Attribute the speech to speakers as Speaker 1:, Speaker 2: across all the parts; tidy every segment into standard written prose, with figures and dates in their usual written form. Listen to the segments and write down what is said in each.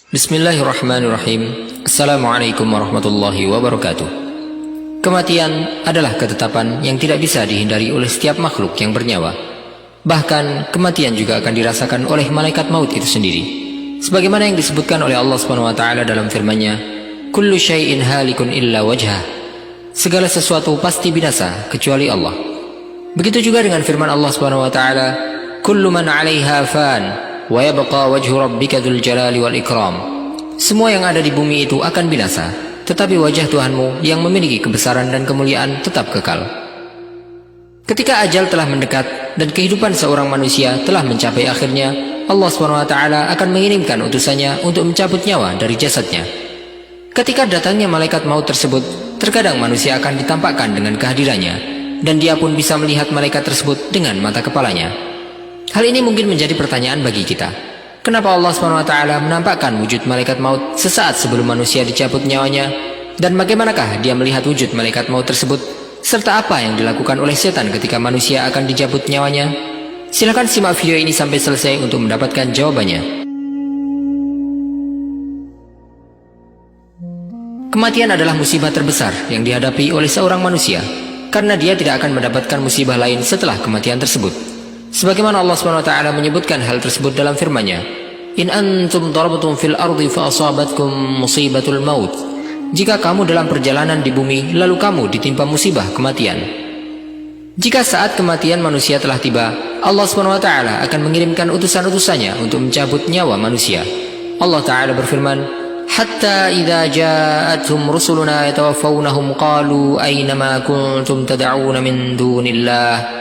Speaker 1: Bismillahirrahmanirrahim. Assalamualaikum warahmatullahi wabarakatuh. Kematian adalah ketetapan yang tidak bisa dihindari oleh setiap makhluk yang bernyawa. Bahkan kematian juga akan dirasakan oleh malaikat maut itu sendiri. Sebagaimana yang disebutkan oleh Allah SWT dalam firman-Nya, "Kullu syai'in halikun illa wajhah." Segala sesuatu pasti binasa kecuali Allah. Begitu juga dengan firman Allah SWT, "Kullu man 'alaiha fan wa yabqa wajhu rabbika dzul jalali wal ikram." Semua yang ada di bumi itu akan binasa, tetapi wajah Tuhanmu yang memiliki kebesaran dan kemuliaan tetap kekal. Ketika ajal telah mendekat dan kehidupan seorang manusia telah mencapai akhirnya, Allah SWT akan mengirimkan utusannya untuk mencabut nyawa dari jasadnya. Ketika datangnya malaikat maut tersebut, terkadang manusia akan ditampakkan dengan kehadirannya, dan dia pun bisa melihat malaikat tersebut dengan mata kepalanya. Hal ini mungkin menjadi pertanyaan bagi kita. Kenapa Allah SWT menampakkan wujud malaikat maut sesaat sebelum manusia dicabut nyawanya? Dan bagaimanakah dia melihat wujud malaikat maut tersebut? Serta apa yang dilakukan oleh setan ketika manusia akan dicabut nyawanya? Silakan simak video ini sampai selesai untuk mendapatkan jawabannya. Kematian adalah musibah terbesar yang dihadapi oleh seorang manusia, karena dia tidak akan mendapatkan musibah lain setelah kematian tersebut. Sebagaimana Allah SWT menyebutkan hal tersebut dalam firman-Nya, "In antum darabtum fil ardi fa asabatkum musibatul maut." Jika kamu dalam perjalanan di bumi lalu kamu ditimpa musibah kematian. Jika saat kematian manusia telah tiba, Allah SWT akan mengirimkan utusan-utusannya untuk mencabut nyawa manusia. Allah Ta'ala berfirman, "Hatta idza ja'atuhum rusuluna yatawaffawnahum qalu aina ma kuntum tad'una min dunillah."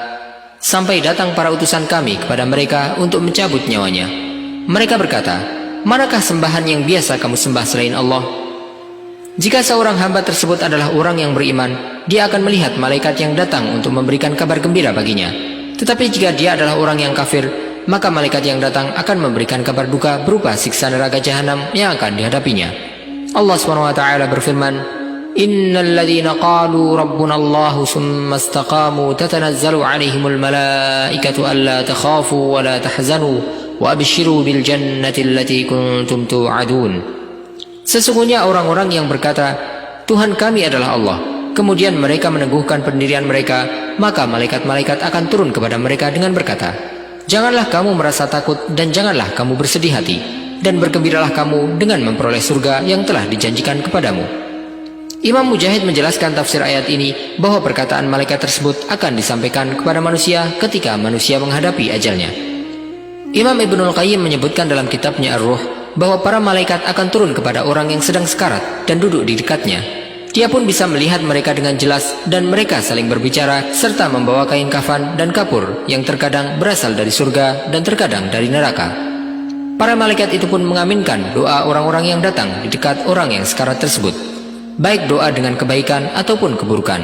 Speaker 1: Sampai datang para utusan kami kepada mereka untuk mencabut nyawanya. Mereka berkata, "Manakah sembahan yang biasa kamu sembah selain Allah?" Jika seorang hamba tersebut adalah orang yang beriman, dia akan melihat malaikat yang datang untuk memberikan kabar gembira baginya. Tetapi jika dia adalah orang yang kafir, maka malaikat yang datang akan memberikan kabar duka berupa siksa neraka jahanam yang akan dihadapinya. Allah SWT berfirman, "Innal ladzina qalu rabbuna Allahu tsumma istaqamu tatanazzalu 'alaihimul malaikatu alla takhafu wa la tahzanu wa abshiru bil jannati allati kuntum tu'adun." Sesungguhnya orang-orang yang berkata, "Tuhan kami adalah Allah," kemudian mereka meneguhkan pendirian mereka, maka malaikat-malaikat akan turun kepada mereka dengan berkata, "Janganlah kamu merasa takut dan janganlah kamu bersedih hati, dan bergembiralah kamu dengan memperoleh surga yang telah dijanjikan kepadamu." Imam Mujahid menjelaskan tafsir ayat ini bahwa perkataan malaikat tersebut akan disampaikan kepada manusia ketika manusia menghadapi ajalnya. Imam Ibnul Qayyim menyebutkan dalam kitabnya Ar-Ruh bahwa para malaikat akan turun kepada orang yang sedang sekarat dan duduk di dekatnya. Dia pun bisa melihat mereka dengan jelas dan mereka saling berbicara serta membawa kain kafan dan kapur yang terkadang berasal dari surga dan terkadang dari neraka. Para malaikat itu pun mengaminkan doa orang-orang yang datang di dekat orang yang sekarat tersebut, baik doa dengan kebaikan ataupun keburukan.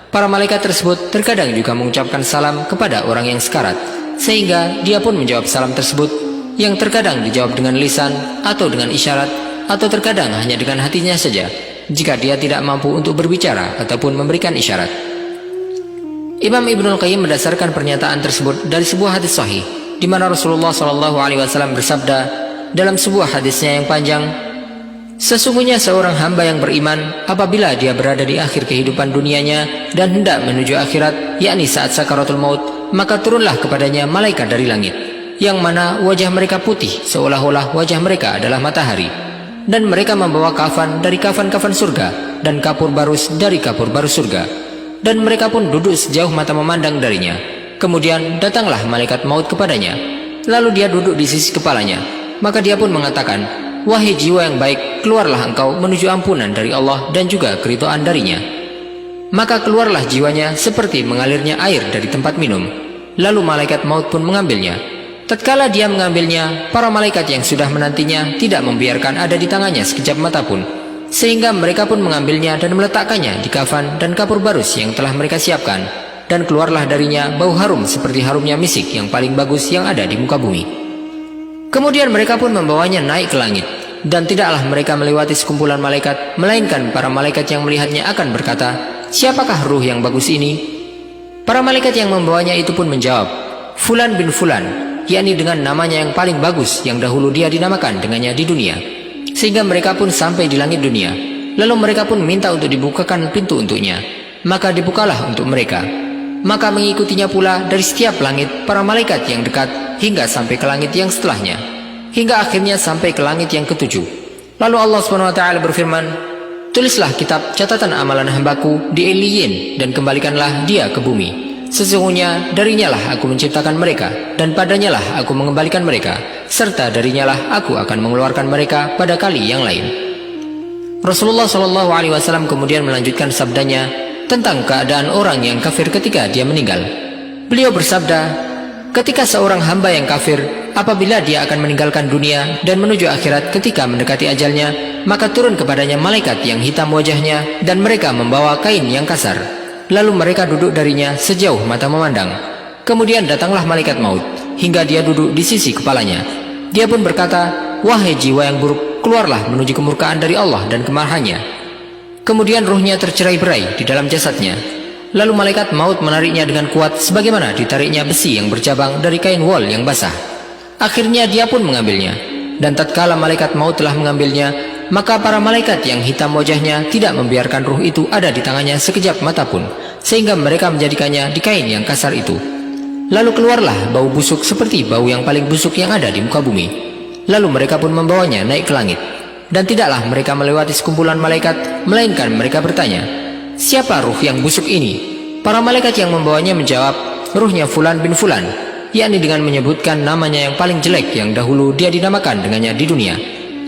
Speaker 1: Para malaikat tersebut terkadang juga mengucapkan salam kepada orang yang sekarat, sehingga dia pun menjawab salam tersebut, yang terkadang dijawab dengan lisan atau dengan isyarat, atau terkadang hanya dengan hatinya saja, jika dia tidak mampu untuk berbicara ataupun memberikan isyarat. Imam Ibnul Qayyim mendasarkan pernyataan tersebut dari sebuah hadis sahih, di mana Rasulullah SAW bersabda dalam sebuah hadisnya yang panjang, "Sesungguhnya seorang hamba yang beriman, apabila dia berada di akhir kehidupan dunianya dan hendak menuju akhirat, yakni saat sakaratul maut, maka turunlah kepadanya malaikat dari langit, yang mana wajah mereka putih seolah-olah wajah mereka adalah matahari, dan mereka membawa kafan dari kafan-kafan surga dan kapur barus dari kapur barus surga, dan mereka pun duduk sejauh mata memandang darinya. Kemudian datanglah malaikat maut kepadanya, lalu dia duduk di sisi kepalanya, maka dia pun mengatakan, 'Wahai jiwa yang baik, keluarlah engkau menuju ampunan dari Allah dan juga keridhaan darinya.' Maka keluarlah jiwanya seperti mengalirnya air dari tempat minum. Lalu malaikat maut pun mengambilnya. Tatkala dia mengambilnya, para malaikat yang sudah menantinya tidak membiarkan ada di tangannya sekejap mata pun, sehingga mereka pun mengambilnya dan meletakkannya di kafan dan kapur barus yang telah mereka siapkan, dan keluarlah darinya bau harum seperti harumnya misik yang paling bagus yang ada di muka bumi. Kemudian mereka pun membawanya naik ke langit, dan tidaklah mereka melewati sekumpulan malaikat, melainkan para malaikat yang melihatnya akan berkata, 'Siapakah ruh yang bagus ini?' Para malaikat yang membawanya itu pun menjawab, 'Fulan bin Fulan,' yakni dengan namanya yang paling bagus yang dahulu dia dinamakan dengannya di dunia. sehingga mereka pun sampai di langit dunia. Lalu mereka pun minta untuk dibukakan pintu untuknya, maka dibukalah untuk mereka. Maka mengikutinya pula dari setiap langit para malaikat yang dekat hingga sampai ke langit yang setelahnya, hingga akhirnya sampai ke langit yang ketujuh. Lalu Allah SWT berfirman, "Tulislah kitab catatan amalan hambaku di Iliyin dan kembalikanlah dia ke bumi. Sesungguhnya darinya lah aku menciptakan mereka, dan padanya lah aku mengembalikan mereka, serta darinya lah aku akan mengeluarkan mereka pada kali yang lain." Rasulullah SAW kemudian melanjutkan sabdanya tentang keadaan orang yang kafir ketika dia meninggal. Beliau bersabda, "Ketika seorang hamba yang kafir, apabila dia akan meninggalkan dunia dan menuju akhirat ketika mendekati ajalnya, maka turun kepadanya malaikat yang hitam wajahnya dan mereka membawa kain yang kasar. Lalu mereka duduk darinya sejauh mata memandang. Kemudian datanglah malaikat maut hingga dia duduk di sisi kepalanya. Dia pun berkata, 'Wahai jiwa yang buruk, keluarlah menuju kemurkaan dari Allah dan kemarahannya.' Kemudian ruhnya tercerai-berai di dalam jasadnya. Lalu malaikat maut menariknya dengan kuat sebagaimana ditariknya besi yang bercabang dari kain wol yang basah. Akhirnya dia pun mengambilnya. Dan tatkala malaikat maut telah mengambilnya, maka para malaikat yang hitam wajahnya tidak membiarkan ruh itu ada di tangannya sekejap mata pun, sehingga mereka menjadikannya di kain yang kasar itu. Lalu keluarlah bau busuk seperti bau yang paling busuk yang ada di muka bumi. Lalu mereka pun membawanya naik ke langit. Dan tidaklah mereka melewati sekumpulan malaikat, melainkan mereka bertanya, 'Siapa ruh yang busuk ini?' Para malaikat yang membawanya menjawab, 'Ruhnya Fulan bin Fulan,' yakni dengan menyebutkan namanya yang paling jelek yang dahulu dia dinamakan dengannya di dunia.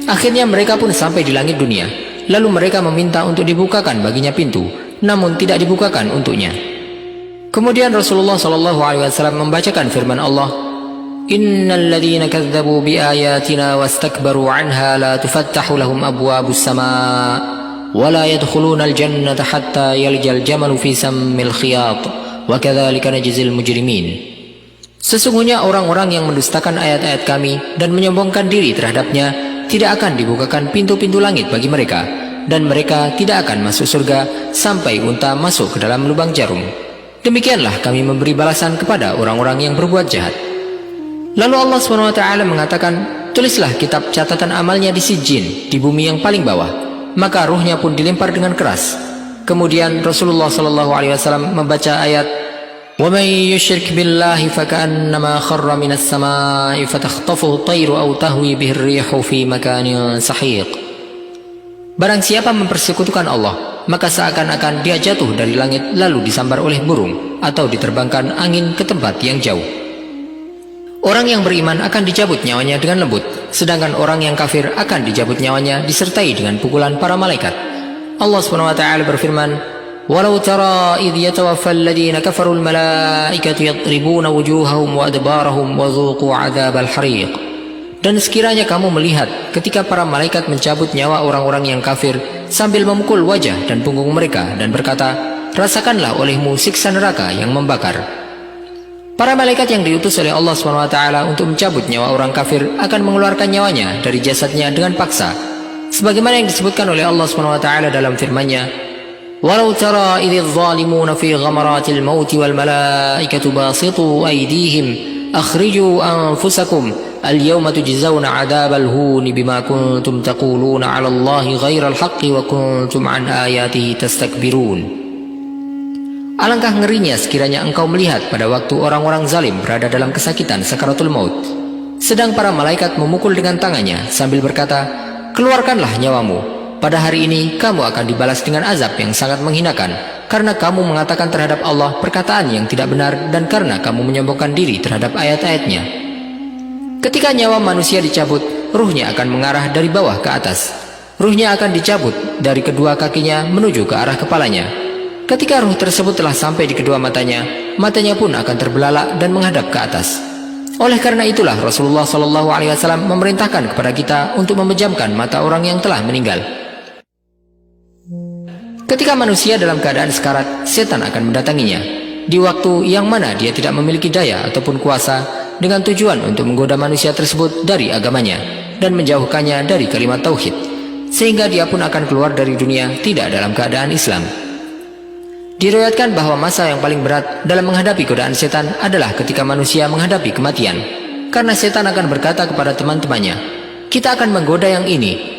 Speaker 1: Akhirnya mereka pun sampai di langit dunia. Lalu mereka meminta untuk dibukakan baginya pintu, namun tidak dibukakan untuknya. Kemudian Rasulullah SAW membacakan firman Allah, "Innal ladzina kadzdzabu biayatina wastakbaru 'anha la tufattahu lahum abwabus samaa wa la yadkhulunal jannata hatta yaljal jamalu fi sammil khiyat wa kadzalika najzil mujrimin." Sesungguhnya orang-orang yang mendustakan ayat-ayat kami dan menyombongkan diri terhadapnya tidak akan dibukakan pintu-pintu langit bagi mereka, dan mereka tidak akan masuk surga sampai unta masuk ke dalam lubang jarum. Demikianlah kami memberi balasan kepada orang-orang yang berbuat jahat. Lalu Allah SWT mengatakan, "Tulislah kitab catatan amalnya di Sijjin, di bumi yang paling bawah." Maka ruhnya pun dilempar dengan keras. Kemudian Rasulullah SAW membaca ayat, وَمَنْ يُشْرِكْ بِاللَّهِ فَكَأَنَّمَا خَرَّ مِنَ السَّمَاءِ فَتَخْطَفُهُ الطَّيْرُ أَوْ تَهْوِي بِهِ الرِّيحُ فِي مَكَانٍ سَحِيقٍ. Barang siapa mempersekutukan Allah, maka seakan-akan dia jatuh dari langit lalu disambar oleh burung, atau diterbangkan angin ke tempat yang jauh. Orang yang beriman akan dicabut nyawanya dengan lembut, sedangkan orang yang kafir akan dicabut nyawanya disertai dengan pukulan para malaikat. Allah SWT berfirman, "Walau tara idh yatawaffal ladzina kafarul malaikatu yadribuna wujuhahum wa adbarahum wa dhuqu 'adzabal hariq." Dan sekiranya kamu melihat ketika para malaikat mencabut nyawa orang-orang yang kafir sambil memukul wajah dan punggung mereka dan berkata, "Rasakanlah olehmu siksa neraka yang membakar." Para malaikat yang diutus oleh Allah SWT untuk mencabut nyawa orang kafir akan mengeluarkan nyawanya dari jasadnya dengan paksa, sebagaimana yang disebutkan oleh Allah SWT dalam firman-Nya, "Walau tara idz zalimuna fi ghamaratil maut wal malaikatu basitu aydihim akhriju anfusakum al-yawma tujzauna 'adzabal huni bima kuntum taquluna 'ala Allahi ghairal haqqi wa kuntum 'an ayatihi tastakbirun." Alangkah ngerinya sekiranya engkau melihat pada waktu orang-orang zalim berada dalam kesakitan sakaratul maut, sedang para malaikat memukul dengan tangannya sambil berkata, "Keluarkanlah nyawamu. Pada hari ini kamu akan dibalas dengan azab yang sangat menghinakan, karena kamu mengatakan terhadap Allah perkataan yang tidak benar dan karena kamu menyombongkan diri terhadap ayat-ayatnya." Ketika nyawa manusia dicabut, ruhnya akan mengarah dari bawah ke atas. Ruhnya akan dicabut dari kedua kakinya menuju ke arah kepalanya. Ketika ruh tersebut telah sampai di kedua matanya, matanya pun akan terbelalak dan menghadap ke atas. Oleh karena itulah Rasulullah SAW memerintahkan kepada kita untuk memejamkan mata orang yang telah meninggal. Ketika manusia dalam keadaan sekarat, setan akan mendatanginya di waktu yang mana dia tidak memiliki daya ataupun kuasa, dengan tujuan untuk menggoda manusia tersebut dari agamanya dan menjauhkannya dari kalimat tauhid, sehingga dia pun akan keluar dari dunia tidak dalam keadaan Islam. Diriwayatkan bahwa masa yang paling berat dalam menghadapi godaan setan adalah ketika manusia menghadapi kematian, karena setan akan berkata kepada teman-temannya, "Kita akan menggoda yang ini